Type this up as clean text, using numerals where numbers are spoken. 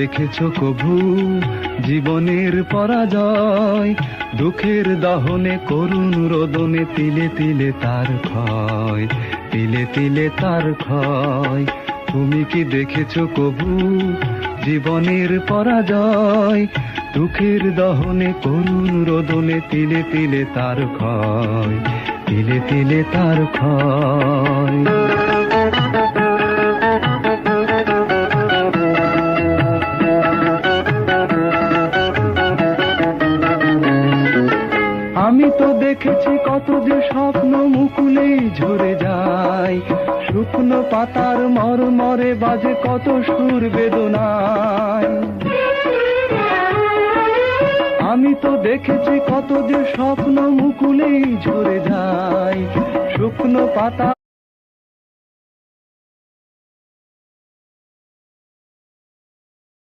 দেখেছো কভু জীবনের পরাজয়? দুঃখের দহনে করুণ রোদনে তিলে তিলে তার ক্ষয়, তিলে তিলে তার ক্ষয়। তুমি কি দেখেছো কভু জীবনের পরাজয়? দুঃখের দহনে করুণ রোদনে তিলে তিলে তার ক্ষয়, তিলে তিলে তার ক্ষয়। আমি তো দেখেছি কত যে স্বপ্ন মুকুলেই ঝরে যায়, শুকনো পাতার মরমরে বাজে কত সুর বেদনায়। আমি তো দেখেছি কত যে স্বপ্ন মুকুলেই ঝরে যায়, শুকনো পাতা